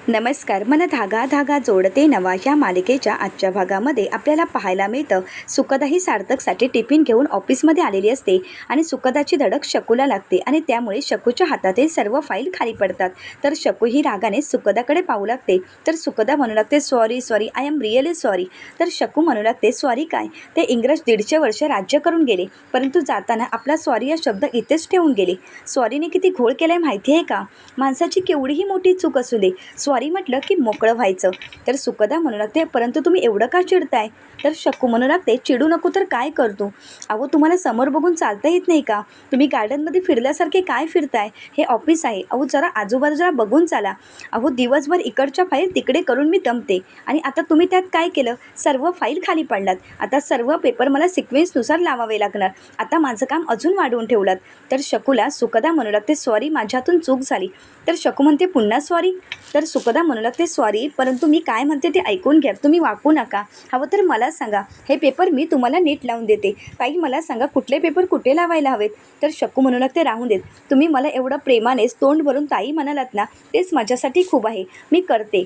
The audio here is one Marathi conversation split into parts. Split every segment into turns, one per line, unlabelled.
नमस्कार. मन धागा धागा जोडते नवा या मालिकेच्या आजच्या भागामध्ये आपल्याला पाहायला मिळतं, सुखदा ही सार्थकसाठी टिफिन घेऊन ऑफिसमध्ये आलेली असते आणि सुखदाची धडक शकूला लागते आणि त्यामुळे शकूच्या हातातील सर्व फाईल खाली पडतात. तर शकू ही रागाने सुखदाकडे पाहू लागते. तर सुखदा म्हणू लागते, sorry sorry, I am really sorry. तर शकू म्हणू लागते, सॉरी काय, ते इंग्रज 150 वर्ष राज्य करून गेले, परंतु जाताना आपला सॉरी या शब्द इथेच ठेवून गेले. सॉरीने किती घोळ केलाय माहिती आहे का? माणसाची केवढीही मोठी चूक असू दे, सॉरी म्हटलं की मोकळं व्हायचं. तर सुखदा म्हणू लागते, परंतु तुम्ही एवढं का चिडताय? तर शकू म्हणू लागते, चिडू नको तर काय करतो? अहो, तुम्हाला समोर बघून चालता येत नाही का? तुम्ही गार्डनमध्ये फिरल्यासारखे काय फिरताय? हे ऑफिस आहे. अहो, जरा आजूबाजूला बघून चाला. अहो, दिवसभर इकडच्या फाईल तिकडे करून मी दमते आणि आता तुम्ही त्यात काय केलं? सर्व फाईल खाली पडलात. आता सर्व पेपर मला सिक्वेन्सनुसार लावावे लागणार. आता माझं काम अजून वाढवून ठेवलात. तर शकूला सुखदा म्हणू लागते, सॉरी, माझ्यातून चूक झाली. तर शकू म्हणते, पुन्हा सॉरी? तर सुखदा म्हणू लागते, सॉरी, परंतु मी काय म्हणते ते ऐकून घ्या. तुम्ही वाकू नका. हवं तर मला सांगा, हे पेपर मी तुम्हाला नीट लावून देते. ताई, मला सांगा, कुठले पेपर कुठे लावायला हवेत? तर शकू म्हणू लागते, राहून देत. तुम्ही मला एवढं प्रेमानेच तोंड भरून ताई म्हणालात ना, तेच माझ्यासाठी खूप आहे. मी करते.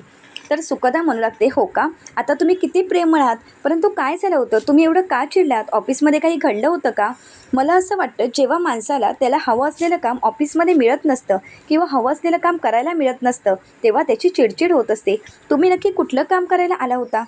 तर सुखदा म्हणू लागते, हो का? आता तुम्ही किती प्रेमळ आहात, परंतु काय झालं होतं? तुम्ही एवढं का चिडलात? ऑफिसमध्ये काही घडलं होतं का? मला असं वाटतं, जेव्हा माणसाला त्याला हवं असलेलं काम ऑफिसमध्ये मिळत नसतं किंवा हवं असलेलं काम करायला मिळत नसतं, तेव्हा त्याची चिडचिड होत असते. तुम्ही नक्की कुठलं काम करायला आला होता?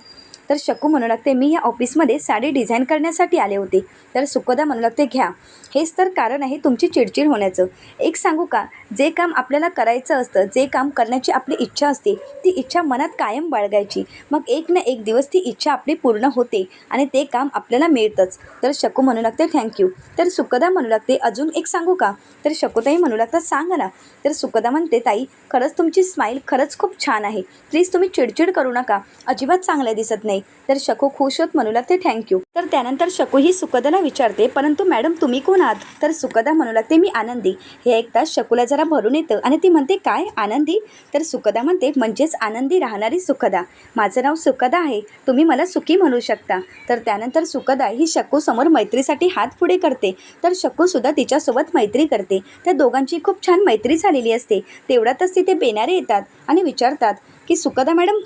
तर शकू म्हणू लागते, मी या ऑफिसमध्ये साडी डिझाईन करण्यासाठी आले होते. तर सुखदा म्हणू लागते, घ्या, हेच तर कारण आहे तुमची चिडचिड होण्याचं. एक सांगू का, जे काम आपल्याला करायचं असतं, जे काम करण्याची आपली इच्छा असते, ती इच्छा मनात कायम बाळगायची. मग एक ना एक दिवस ती इच्छा आपली पूर्ण होते आणि ते काम आपल्याला मिळतंच. तर शकू म्हणू लागते, थँक्यू. तर सुखदा म्हणू लागते, अजून एक सांगू का? तर शकूताई म्हणू लागतात, सांगा ना. तर सुखदा म्हणते, ताई, खरंच तुमची स्माईल खरंच खूप छान आहे. प्लीज तुम्ही चिडचिड करू नका, अजिबात चांगलं दिसत नाही. तर शकू खुश होत म्हणू लागते, थँक्यू. तर त्यानंतर शकू ही सुखदाला विचारते, परंतु मॅडम तुम्ही कोण आहात? तर सुखदा म्हणू लागते, मी आनंदी. हे ऐकताच शकूला जरा भरून येतं आणि ती म्हणते, काय आनंदी? तर सुखदा म्हणते, म्हणजेच आनंदी राहणारी सुखदा. माझं नाव सुखदा आहे, तुम्ही मला सुखी म्हणू शकता. तर त्यानंतर सुखदा ही शकूसमोर मैत्रीसाठी हात पुढे करते. तर शकूसुद्धा तिच्यासोबत मैत्री करते. त्या दोघांची खूप छान मैत्री झालेली असते. तेवढ्यातच तिथे बेनारे येतात आणि विचारतात की, सुखदा मॅडम,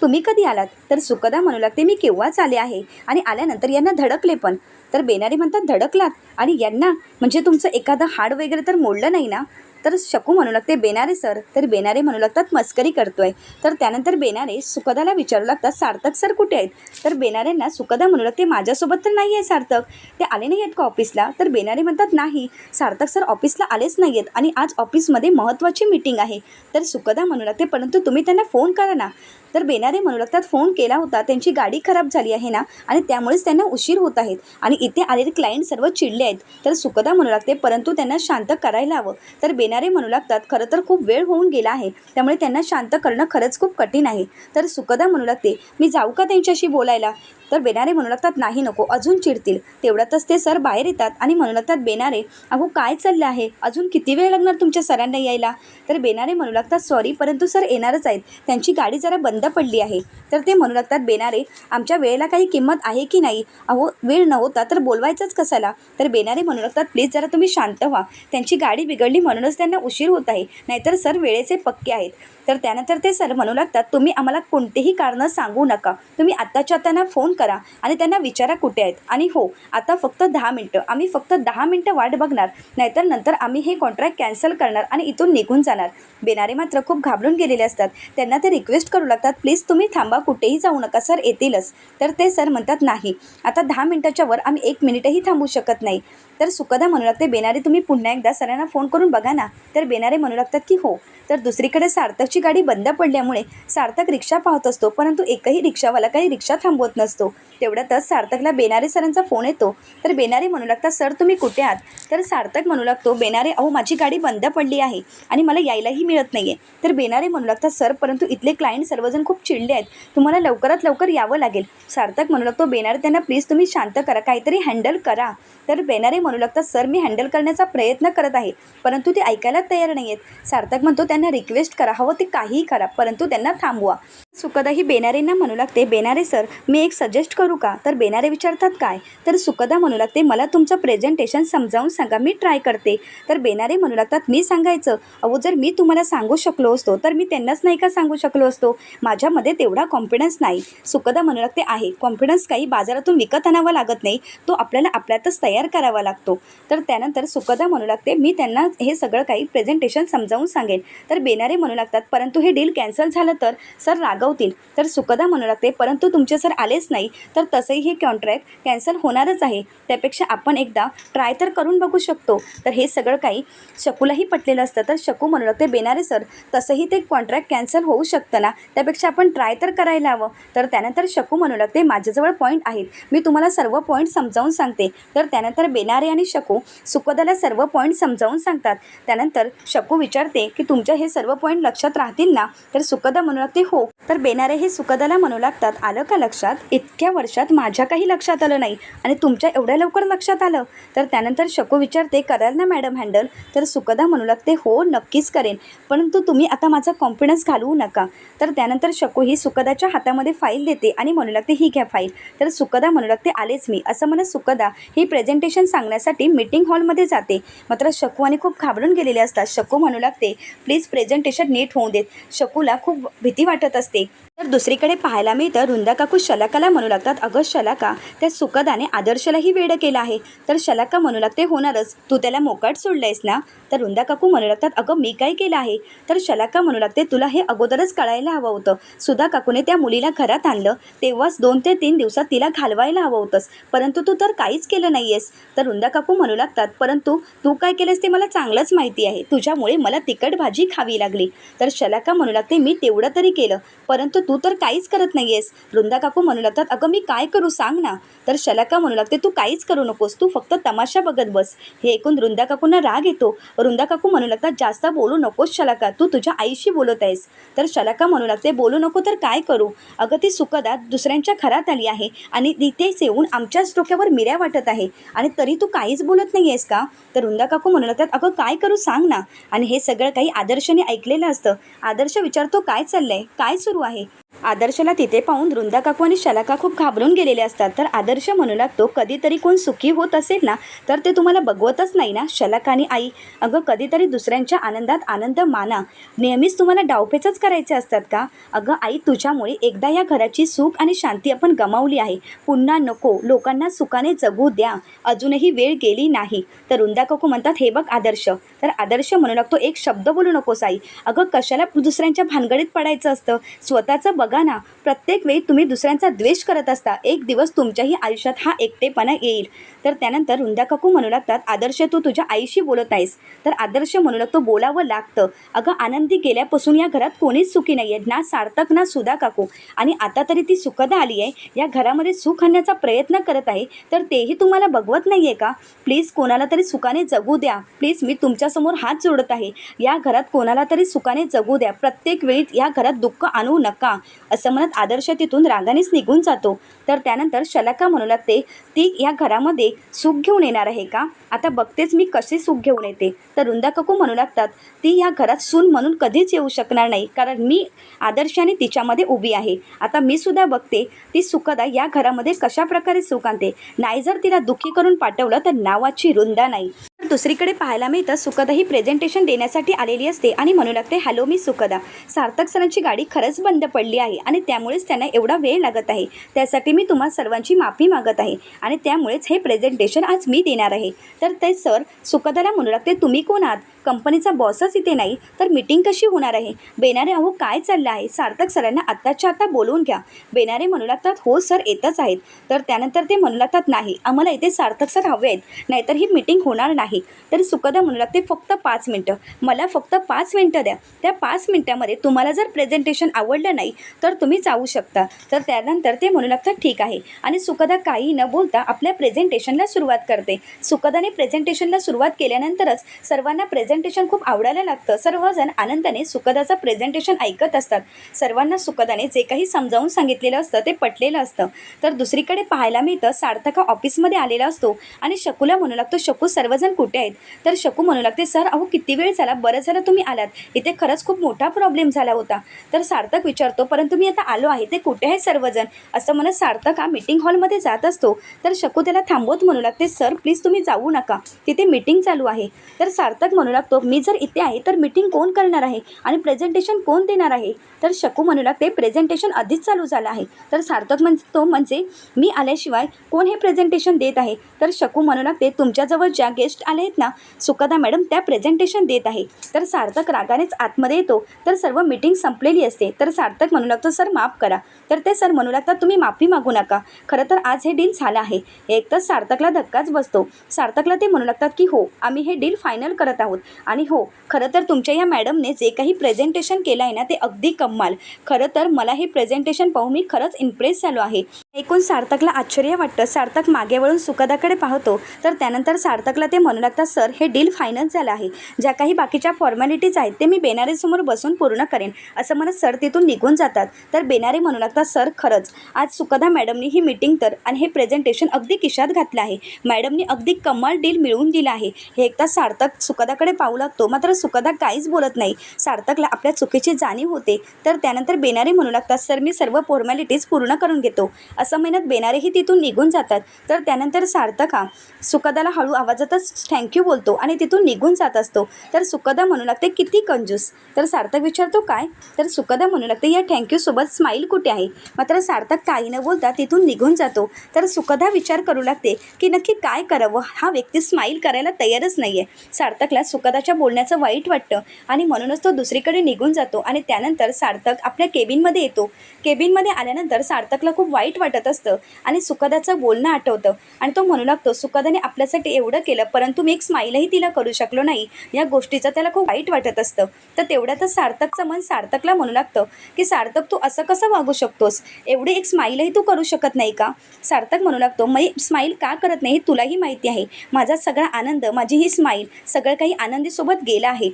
तुम्ही कधी आलात? तर सुखदा म्हणू लागते, मी केव्हाच आले आहे आणि आल्यानंतर यांना धडकले पण. तर बेनारे म्हणतात, धडकलात? आणि यांना म्हणजे तुमचं एखादं हाड वगैरे तर मोडलं नाही ना? तर शकू म्हणू लागते, बेनारे सर. तर बेनारे म्हणू लागतात, मस्करी करतोय. तर त्यानंतर बेनारे सुखदाला विचारू लागतात, सार्थक सर कुठे आहेत? तर बेनारेंना सुखदा म्हणू लागते, माझ्यासोबत तर नाही आहे सार्थक. ते आले नाही आहेत का ऑफिसला? तर बेनारे म्हणतात, नाही, सार्थक सर ऑफिसला आलेच नाही आहेत आणि आज ऑफिसमध्ये महत्त्वाची मीटिंग आहे. तर सुखदा म्हणू लागते, परंतु तुम्ही त्यांना फोन करा ना. तर बेनारे म्हणू लागतात, फोन केला होता, त्यांची गाडी खराब झाली आहे ना आणि त्यामुळेच त्यांना उशीर होत आहेत आणि इथे आलेले क्लायंट सर्व चिडले आहेत. तर सुखदा म्हणू लागते, परंतु त्यांना शांत करायला हवं. तर बेनारे म्हणू लागतात, खरं तर खूप वेळ होऊन गेला आहे, त्यामुळे त्यांना शांत करणं खरंच खूप कठीण आहे. तर सुखदा म्हणू लागते, मी जाऊ का त्यांच्याशी बोलायला? तर बेनारे म्हणू लागतात, नाही, नको, अजून चिडतील. तेवढ्यातच ते सर बाहेर येतात आणि म्हणू लागतात, बेनारे, अहो काय चाललं आहे? अजून किती वेळ लागणार तुमच्या सरांना यायला? तर बेनारे म्हणू लागतात, सॉरी, परंतु सर येणारच आहेत, त्यांची गाडी जरा बंद पडली आहे. तर ते म्हणू लागतात, बेनारे, आमच्या वेळेला काही किंमत आहे की नाही? अहो, वेळ नव्हता तर बोलवायचंच कशाला? तर बेनारे म्हणू लागतात, प्लीज जरा तुम्ही शांत व्हा. त्यांची गाडी बिघडली म्हणूनच त्यांना उशीर होत आहे, नाहीतर सर वेळेचे पक्के आहेत. तर त्यानंतर ते सर म्हणू लागतात, तुम्ही आम्हाला कोणतेही कारणं सांगू नका. तुम्ही आत्ताच्या त्यांना फोन करा आणि त्यांना विचारा कुठे आहेत. आणि हो, आता फक्त 10 मिनटं, आम्ही फक्त 10 मिनटं वाट बघणार, नाहीतर नंतर आम्ही हे कॉन्ट्रॅक्ट कॅन्सल करणार आणि इथून निघून जाणार. बेनारे मात्र खूप घाबरून गेलेले असतात. त्यांना ते रिक्वेस्ट करू लागतात, प्लीज तुम्ही थांबा, कुठेही जाऊ नका, सर येतीलच. तर ते सर म्हणतात, नाही, आता 10 मिनटाच्या वर आम्ही 1 मिनिटही थांबू शकत नाही. तर सुखदा म्हणू लागते, बेनारे, तुम्ही पुन्हा एकदा सरांना फोन करून बघा ना. तर बेनारे म्हणू लागतात की हो. तर दुसरीकडे सार्थकची गाडी बंद पडल्यामुळे सार्थक रिक्षा पाहत असतो, परंतु एकही रिक्षावाला काही रिक्षा थांबवत नसतो. तेवढ्यातच सार्थकला बेनारे सरांचा फोन येतो. तर बेनारे म्हणू लागतात, सर तुम्ही कुठे आहात? तर सार्थक म्हणू लागतो, बेनारे, अहो माझी गाडी बंद पडली आहे आणि मला यायलाही मिळत नाही आहे. तर बेनारे म्हणू लागतात, सर परंतु इथले क्लायंट सर्वजण खूप चिडले आहेत, तुम्हाला लवकरात लवकर यावं लागेल. सार्थक म्हणू लागतो, बेनारे त्यांना प्लीज तुम्ही शांत करा, काहीतरी हँडल करा. तर बेनारे म्हणू लागतात सर मी हँडल करण्याचा प्रयत्न करत आहे, परंतु ते ऐकायला तयार नाही आहेत. सार्थक म्हणतो त्यांना रिक्वेस्ट करा, हवं ते काहीही करा, परंतु त्यांना थांबवा. सुकदा ही बेनारेंना म्हणू लागते बेनारे सर मी एक सजेस्ट करू का? तर बेनारे विचारतात काय? तर सुकदा म्हणू लागते मला तुमचं प्रेझेंटेशन समजावून सांगा, मी ट्राय करते. तर बेनारे म्हणू लागतात मी सांगायचं? अहो जर मी तुम्हाला सांगू शकलो असतो तर मी त्यांनाच नाही का सांगू शकलो असतो? माझ्यामध्ये तेवढा कॉन्फिडन्स नाही. सुकदा म्हणू लागते आहे कॉन्फिडन्स काही बाजारातून विकत आणावा लागत नाही, तो आपल्याला आपल्यातच तयार करावा लागतो. तर त्यानंतर सुकदा म्हणू लागते मी त्यांना हे सगळं काही प्रेझेंटेशन समजावून सांगेन. तर बेनारे म्हणू लागतात परंतु हे डील कॅन्सल झालं तर सर रागवतील. तर सुकदा म्हणू लागते परंतु तुमचे सर आलेच नाही तर तसंही हे कॉन्ट्रॅक्ट कॅन्सल होणारच आहे, त्यापेक्षा आपण एकदा ट्राय तर करून बघू शकतो. तर हे सगळं काही शकूलाही पटलेलं असतं. तर शकू म्हणू लागते बेनारे सर तसंही ते कॉन्ट्रॅक्ट कॅन्सल होऊ शकतं ना, त्यापेक्षा आपण ट्राय तर करायला हवं. तर त्यानंतर शकू म्हणू लागते माझ्याजवळ पॉईंट आहेत, मी तुम्हाला सर्व पॉईंट समजावून सांगते. तर त्यानंतर बेनारे आणि शकू सुकदाला सर्व पॉईंट समजावून सांगतात. त्यानंतर शकू विचारते की तुमच्या हे सर्व पॉईंट लक्षात राहतील ना? तर सुकदा म्हणू लागते हो. तर बेनारे हे सुकदाला म्हणू लागतात आलं का लक्षात? इतक्या वर्षात माझ्या काही लक्षात आलं नाही आणि तुमच्या एवढ्या लवकर लक्षात आलं? तर त्यानंतर शकू विचारते कराल ना मॅडम हँडल? तर सुकदा म्हणू लागते हो नक्कीच करेन, परंतु तुम्ही आता माझा कॉन्फिडन्स घालवू नका. तर त्यानंतर शकू ही सुकदाच्या हातामध्ये फाईल देते आणि म्हणू लागते ही घ्या फाईल. तर सुकदा म्हणू लागते आलेच मी असं म्हणत सुकदा ही प्रेझेंटेशन सांगण्यासाठी मीटिंग हॉलमध्ये जाते. मात्र शकू आणि खूप घाबरून गेलेले असतात. शकू म्हणू लागते प्लीज प्रेझेंटेशन नीट होऊ देत. शकूला खूप भीती वाटत असते. तर दुसरीकडे पाहायला मिळतं रुंदा काकू शलाकाला म्हणू लागतात अगं शलाका त्या सुकदाने आदर्शलाही वेडं केलं आहे. तर शलाका म्हणू लागते होणारच, तू त्याला मोकाट सोडलंयस ना? तर रुंदा काकू म्हणू लागतात अगं मी काय केलं आहे? तर शलाका म्हणू लागते तुला हे अगोदरच कळायला हवं होतं. सुधा काकूने त्या मुलीला घरात आणलं तेव्हाच 2 ते 3 दिवसात तिला घालवायला हवं होतंस, परंतु तू तर काहीच केलं नाही आहेस. तर रुंदा काकू म्हणू लागतात परंतु तू काय केलंस ते मला चांगलंच माहिती आहे, तुझ्यामुळे मला तिखट भाजी खावी लागली. तर शलाका म्हणू लागते मी तेवढं तरी केलं, परंतु तू तर काहीच करत नाही आहेस. रुंदा काकू म्हणू लागतात अगं मी काय करू सांग ना? तर शलाका म्हणू लागते तू काहीच करू नकोस, तू फक्त तमाशा बघत बस. हे ऐकून रुंदा काकूंना राग येतो. रुंदा काकू म्हणू लागतात जास्त बोलू नकोस शलाका, तू तुझ्या आईशी बोलत आहेस. तर शलाका म्हणू लागते बोलू नको तर काय करू? अगं ती सुकदा दुसऱ्यांच्या घरात आली आहे आणि तिथेच येऊन आमच्याच डोक्यावर मिऱ्या वाटत आहे आणि तरी तू काहीच बोलत नाही आहेस का? तर रुंदा काकू म्हणू लागतात अगं काय करू सांग ना? आणि हे सगळं काही आदर्शने ऐकलेलं असतं. आदर्श विचारतो काय चाललंय, काय सुरू आहे? आदर्शला तिथे पाहून रुंदा काकू आणि शलाका खूप घाबरून गेलेले असतात. तर आदर्श म्हणू लागतो कधीतरी कोण सुखी होत असेल ना तर ते तुम्हाला बघवतच नाही ना शलाका आणि आई? अगं कधीतरी दुसऱ्यांच्या आनंदात आनंद माना, नेहमीच तुम्हाला डावपेचच करायचे असतात का? अगं आई तुझ्यामुळे एकदा या घराची सुख आणि शांती आपण गमावली आहे, पुन्हा नको, लोकांना सुखाने जगू द्या, अजूनही वेळ गेली नाही. तर रुंदा काकू म्हणतात हे बघ आदर्श. तर आदर्श म्हणू लागतो एक शब्द बोलू नकोस आई. अगं कशाला दुसऱ्यांच्या भानगडीत पडायचं असतं, स्वतःचं बघा ना. प्रत्येक वेळी तुम्ही दुसऱ्यांचा द्वेष करत असता, एक दिवस तुमच्याही आयुष्यात हा एकटेपणा येईल. तर त्यानंतर रुंदा काकू म्हणू लागतात आदर्श तू तुझ्या आईशी बोलत आहेस? तर आदर्श म्हणू लागतो बोलावं लागतं. अगं आनंदी गेल्यापासून या घरात कोणीच सुखी नाही आहे, ना सार्थक ना सुधा काकू, आणि आता तरी ती सुकदा आली आहे, या घरामध्ये सुख आणण्याचा प्रयत्न करत आहे, तर तेही तुम्हाला बघवत नाही आहे का? प्लीज कोणाला तरी सुखाने जगू द्या. प्लीज मी तुमच्यासमोर हात जोडत आहे, या घरात कोणाला तरी सुखाने जगू द्या, प्रत्येक वेळी या घरात दुःख आणू नका. असं म्हणत आदर्श तिथून रागानेच निघून जातो. तर त्यानंतर शलाका म्हणू लागते ती या घरामध्ये सुख घेऊन येणार आहे का? आता बघतेच मी कशी सुख घेऊन येते. तर रुंदा काकू म्हणू लागतात ती या घरात सून म्हणून कधीच येऊ शकणार नाही, कारण मी आदर्शाने तिच्यामध्ये उभी आहे. आता मी सुद्धा बघते ती सुकदा या घरामध्ये कशा प्रकारे सुख आणते. नाही जर तिला दुःखी करून पाठवलं तर नावाची रुंदा नाही. दुसरीकडे पाहायला मिळतं सुकदा ही प्रेझेंटेशन देण्यासाठी आलेली असते आणि म्हणू लागते हॅलो मी सुकदा, सार्थक सरांची गाडी खरंच बंद पडली आहे आणि त्यामुळेच त्यांना एवढा वेळ लागत आहे, त्यासाठी मी तुम्हा सर्वांची माफी मागत आहे आणि त्यामुळेच हे प्रेझेंटेशन आज मी देणार आहे. तर ते सर सुकदाला म्हणू लागते तुम्ही कोण आहात? कंपनीचा बॉसच इथे नाही तर मीटिंग कशी होणार आहे? बेनारे अहो काय चाललं आहे? सार्थक सरांना आत्ताच्या आत्ता बोलवून घ्या. बेनारे म्हणू लागतात हो सर येतच आहेत. तर त्यानंतर ते म्हणू लागतात नाही आम्हाला इथे सार्थक सर हवे आहेत, नाहीतर ही मीटिंग होणार नाही. तर सुकदा म्हणू लागते फक्त 5 मिनटं, मला फक्त 5 मिनटं द्या. त्या 5 मिनटामध्ये तुम्हाला जर प्रेझेंटेशन आवडलं नाही तर तुम्ही जाऊ शकता. तर त्यानंतर ते म्हणू लागतात ठीक आहे आणि सुकदा काही न बोलता आपल्या प्रेझेंटेशनला सुरुवात करते. सुकदाने प्रेझेंटेशनला सुरुवात केल्यानंतरच सर्वांना प्रेझेंटेशन प्रेझेंटेशन खूप आवडायला लागतं. सर्वजण आनंदाने सुखदाचं प्रेझेंटेशन ऐकत असतात. सर्वांना सुखदाने जे काही समजावून सांगितलेलं असतं ते पटलेलं असतं. तर दुसरीकडे पाहायला मिळतं सार्थक हा ऑफिसमध्ये आलेला असतो आणि शकूला म्हणू लागतो, शकू सर्वजण कुठे आहेत? तर शकू म्हणू लागते, सर अहो किती वेळ झाला, बरं झालं तुम्ही आलात, इथे खरंच खूप मोठा प्रॉब्लेम झाला होता. तर सार्थक विचारतो, परंतु मी आता आलो आहे, ते कुठे आहेत सर्वजण? असं म्हणत सार्थक हा मीटिंग हॉलमध्ये जात असतो. तर शकू त्याला थांबवत म्हणू लागते, सर प्लीज तुम्ही जाऊ नका, तिथे मीटिंग चालू आहे. तर सार्थक म्हणू लागतो, मी जर इथे आहे तर मीटिंग कोण करणार आहे आणि प्रेझेंटेशन कोण देणार आहे? तर शकू म्हणू लागते, प्रेझेंटेशन आधीच चालू झालं आहे. तर सार्थक म्हणतो, म्हणजे मी आल्याशिवाय कोण हे प्रेझेंटेशन देत आहे? तर शकू म्हणू लागते, तुमच्याजवळ ज्या गेस्ट आले आहेत ना सुखदा मॅडम, त्या प्रेझेंटेशन देत आहे. तर सार्थक रागानेच आतमध्ये येतो. तर सर्व मीटिंग संपलेली असते. तर सार्थक म्हणू लागतो, सर माफ करा. तर ते सर म्हणू लागतात, तुम्ही माफी मागू नका, खरं तर आज हे डील झालं आहे. एक तर सार्थकला धक्काच बसतो. सार्थकला ते म्हणू लागतात की हो, आम्ही हे डील फायनल करत आहोत आणि हो, खरं तर तुमच्या या मॅडमने जे काही प्रेझेंटेशन केलं आहे ना ते अगदी कमाल. खरं तर मला हे प्रेझेंटेशन पाहून मी खरंच इम्प्रेस झालो आहे. ऐकून सार्थकला आश्चर्य वाटतं. सार्थक मागे वळून सुखदाकडे पाहतो. तर त्यानंतर सार्थकला ते म्हणू लागतात, सर हे डील फायनल झालं आहे. ज्या काही बाकीच्या फॉर्मॅलिटीज आहेत ते मी बेनारेसमोर बसून पूर्ण करेन. असं म्हणत सर तिथून निघून जातात. तर बेनारे म्हणू लागतात, सर खरंच आज सुखदा मॅडमनी ही मीटिंग तर आणि हे प्रेझेंटेशन अगदी खिशात घातलं आहे. मॅडमनी अगदी कमाल डील मिळवून दिला आहे. हे एकदा सार्थक सुखदाकडे पाहू लागतो. मात्र सुखदा काहीच बोलत नाही. सार्थकला आपल्या चुकीची जाणीव होते. तर त्यानंतर बेनारे म्हणू लागतात, सर मी सर्व फॉर्मॅलिटीज पूर्ण करून घेतो. असं म्हणत बेनारेही तिथून निघून जातात. तर त्यानंतर सार्थक हा सुखदाला हळू आवाजातच थँक्यू बोलतो आणि तिथून निघून जात असतो. तर सुखदा म्हणू लागते, किती कंजूस. तर सार्थक विचारतो, काय? तर सुखदा म्हणू लागते, या थँक्यूसोबत स्माईल कुठे आहे? मात्र सार्थक काही न बोलता तिथून निघून जातो. तर सुखदा विचार करू लागते की नक्की काय करावं, हा व्यक्ती स्माईल करायला तयारच नाही आहे. सार्थकला सुखदाच्या बोलण्याचं वाईट वाटतं आणि म्हणूनच तो दुसरीकडे निघून जातो. आणि त्यानंतर सार्थक आपल्या केबिनमध्ये येतो. केबिनमध्ये आल्यानंतर सार्थकला खूप वाईट वाटत असतं आणि सुखदाचं बोलणं आठवतं आणि तो म्हणू लागतो, सुखदाने आपल्यासाठी एवढं केलं परंतु मी एक स्माईलही तिला करू शकलो नाही. या गोष्टीचं त्याला खूप वाईट वाटत असतं. तर तेवढ्यातच सार्थकचं मन सार्थकला म्हणू लागतं की सार्थक तू असं कसं वागू शकतोस? एवढी एक स्माईलही तू करू शकत नाही का? सार्थक म्हणू लागतो, मी स्माईल का करत नाही तुलाही माहिती आहे. माझा सगळा आनंद, माझी ही स्माईल, सगळं काही आनंदीसोबत गेलं आहे.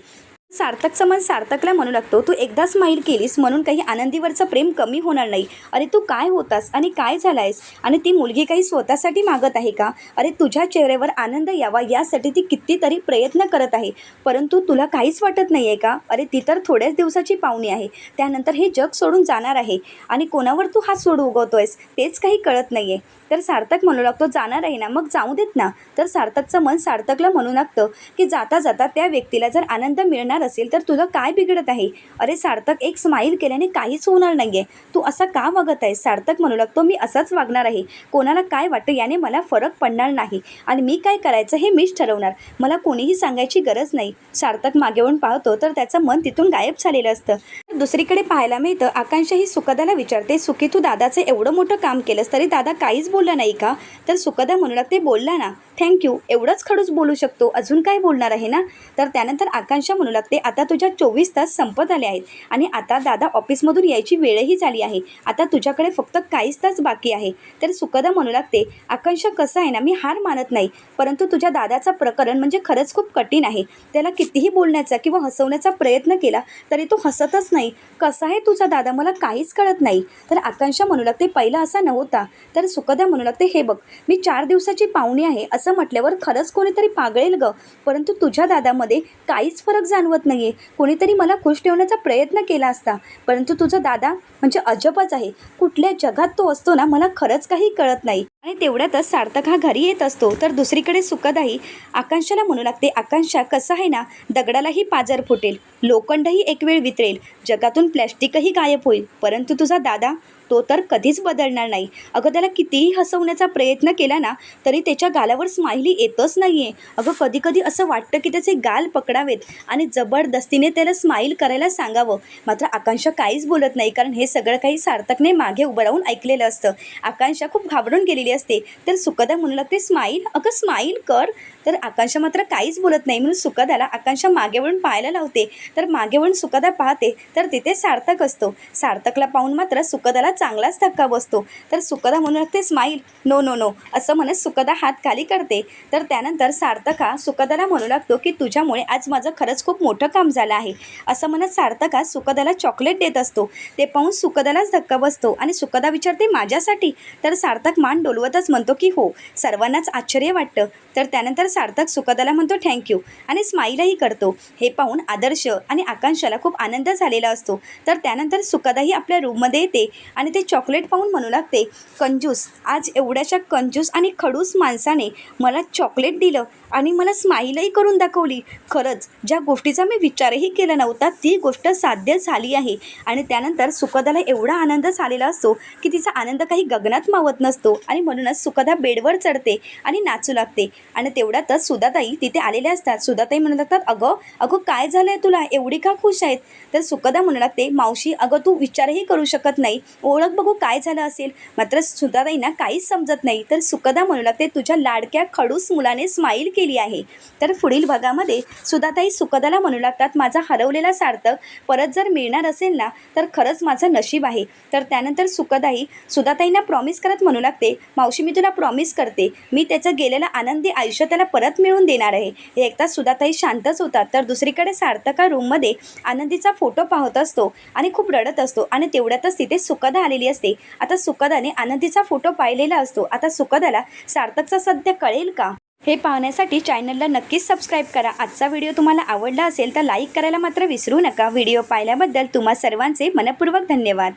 सार्थकचं मन सार्थकला म्हणू लागतो, तू एकदा स्माईल केलीस म्हणून काही आनंदीवरचं प्रेम कमी होणार नाही. अरे तू काय होतास आणि काय झालायस? आणि ती मुलगी काही स्वतःसाठी मागत आहे का? अरे तुझ्या चेहऱ्यावर आनंद यावा यासाठी ती कितीतरी प्रयत्न करत आहे, परंतु तुला काहीच वाटत नाही आहे का? अरे ती तर थोड्याच दिवसाची पाहुणी आहे, त्यानंतर हे जग सोडून जाणार आहे आणि कोणावर तू हात सोड उगवतोयस तेच काही कळत नाही आहे. तर सार्थक म्हणू लागतो, जाणार आहे ना, मग जाऊ देत ना. तर सार्थकचं मन सार्थकला म्हणू लागतं की जाता जाता त्या व्यक्तीला जर आनंद मिळणार असेल तर तुझं काय बिघडत आहे? अरे सार्थक, एक स्माईल केल्याने काहीच होणार नाही आहे, तू असा का वागत आहेस? सार्थक म्हणू लागतो, मी असंच वागणार आहे. कोणाला काय वाटतं याने मला फरक पडणार नाही आणि मी काय करायचं हे मीच ठरवणार, मला कोणीही सांगायची गरज नाही. सार्थक मागे वळून पाहतो तर त्याचं मन तिथून गायब झालेलं असतं. दुसरीकडे पाहायला मिळतं, आकांक्षा ही सुखदाला विचारते, सुखी तू दादाचं एवढं मोठं काम केलंस तरी दादा काहीच बोलला नाही का? तर सुखदा म्हणू लागते, बोलला ना, थँक्यू, एवढंच खडूस बोलू शकतो, अजून काय बोलणार आहे ना? तर त्यानंतर आकांक्षा म्हणू लागते, आता तुझ्या 24 तास संपत आले आहेत आणि आता दादा ऑफिसमधून यायची वेळही झाली आहे. आता तुझ्याकडे फक्त काहीच तास बाकी आहे. तर सुखदा म्हणू लागते, आकांक्षा कसं आहे ना, मी हार मानत नाही, परंतु तुझ्या दादाचं प्रकरण म्हणजे खरंच खूप कठीण आहे. त्याला कितीही बोलण्याचा किंवा हसवण्याचा प्रयत्न केला तरी तो हसतच नाही. कसा आहे तुझा दादा मला काहीच कळत नाही. तर आकांक्षा म्हणू लागते, पहिला असा नव्हता. तर सुखदा म्हणू लागते, हे बघ, मी 4 दिवसाची पाहुणी आहे असं म्हटल्यावर खरंच कोणीतरी पागळेल गं, परंतु तुझ्या दादामध्ये काहीच फरक जाणवत नाही आहे. कोणीतरी मला खुश ठेवण्याचा प्रयत्न केला असता, परंतु तुझा दादा म्हणजे अजबच आहे. कुठल्या जगात तो असतो ना, मला खरंच काही कळत नाही. आणि तेवढ्यातच सार्थक हा घरी येत असतो. तर दुसरीकडे सुखदाही आकांक्षाला म्हणू लागते, आकांक्षा कसं आहे ना, दगडालाही पाजर फुटेल, लोखंडही एक वेळ वितळेल, जगातून प्लॅस्टिकही गायब होईल, परंतु तुझा दादा तो तर कधीच बदलणार नाही. अगं त्याला कितीही हसवण्याचा प्रयत्न केला ना तरी त्याच्या गालावर स्माइली येतच नाही आहे. अगं कधी कधी असं वाटतं की त्याचे गाल पकडावेत आणि जबरदस्तीने त्याला स्माईल करायला सांगावं. मात्र आकांक्षा काहीच बोलत नाही, कारण हे सगळं काही सार्थकने मागे उभं राहून ऐकलेलं असतं. आकांक्षा खूप घाबरून गेलेली असते. तर सुखदा म्हणू लागते, स्माईल, अगं स्माईल कर. तर आकांक्षा मात्र काहीच बोलत नाही. म्हणून सुखदाला आकांक्षा मागे वळून पाहायला लावते. तर मागे वळून सुखदा पाहते तर तिथे सार्थक असतो. सार्थकला पाहून मात्र सुखदाला चांगलाच धक्का बसतो. तर सुखदा म्हणू लागते स्माईल, नो नो नो असं म्हणत सुखदा हात खाली करते. तर त्यानंतर सार्थक हा सुखदाला म्हणू लागतो की तुझ्यामुळे आज माझं खरंच खूप मोठं काम झालं आहे असं म्हणत सार्थक हा सुखदाला चॉकलेट देत असतो. ते पाहून सुखदालाच धक्का बसतो आणि सुखदा विचारते माझ्यासाठी. तर सार्थक मान डोलवतच म्हणतो की हो. सर्वांनाच आश्चर्य वाटतं. तर त्यानंतर सार्थक सुखदाला म्हणतो थँक्यू आणि स्माईलही करतो. हे पाहून आदर्श आणि आकांक्षाला खूप आनंद झालेला असतो. तर त्यानंतर सुखदाही आपल्या रूममध्ये येते आणि ते चॉकलेट पाहून म्हणू लागते कंजूस, आज एवढ्याशा कंजूस आणि खडूस माणसाने मला चॉकलेट दिलं आणि मला स्माईलही करून दाखवली. खरंच ज्या गोष्टीचा मी विचारही केला नव्हता ती गोष्ट साध्य झाली आहे. आणि त्यानंतर सुखदाला एवढा आनंद झालेला असतो की तिचा आनंद काही गगनात मावत नसतो आणि म्हणूनच सुखदा बेडवर चढते आणि नाचू लागते. आणि तेवढ्यातच सुधाताई तिथे आलेल्या असतात. सुधाताई म्हणू लागतात अगं अगं काय झालं आहे तुला, एवढी का खुश आहेत. तर सुखदा म्हणू लागते मावशी अगं तू विचारही करू शकत नाही, ओळख बघू काय झालं असेल. मात्र सुधाताईंना काहीच समजत नाही. तर सुखदा म्हणू लागते तुझ्या लाडक्या खडूस मुलाने स्माईल केली आहे. तर पुढील भागामध्ये सुधाताई सुखदाला म्हणू लागतात माझा हरवलेला सार्थक परत जर मिळणार असेल ना तर खरंच माझं नशीब आहे. तर त्यानंतर सुधाताईंना प्रॉमिस करत म्हणू लागते मावशी मी तुला प्रॉमिस करते मी त्याचं गेलेलं आनंदी आयुष्य त्याला परत मिळवून देणार आहे. हे एकदा सुधाताई शांतच होतात. तर दुसरीकडे सार्थक रूममध्ये आनंदीचा फोटो पाहत असतो आणि खूप रडत असतो. आणि तेवढ्यातच तिथे सुखदा आलेली असते. आता सुखदाने आनंदीचा फोटो पाहिलेला असतो. आता सुखदाला सार्थकचा सध्या कळेल का हे पाहण्यासाठी चॅनलला नक्कीच सबस्क्राईब करा. आजचा व्हिडिओ तुम्हाला आवडला असेल तर लाईक करायला मात्र विसरू नका. व्हिडिओ पाहिल्याबद्दल तुम्हा सर्वांचे मनपूर्वक धन्यवाद.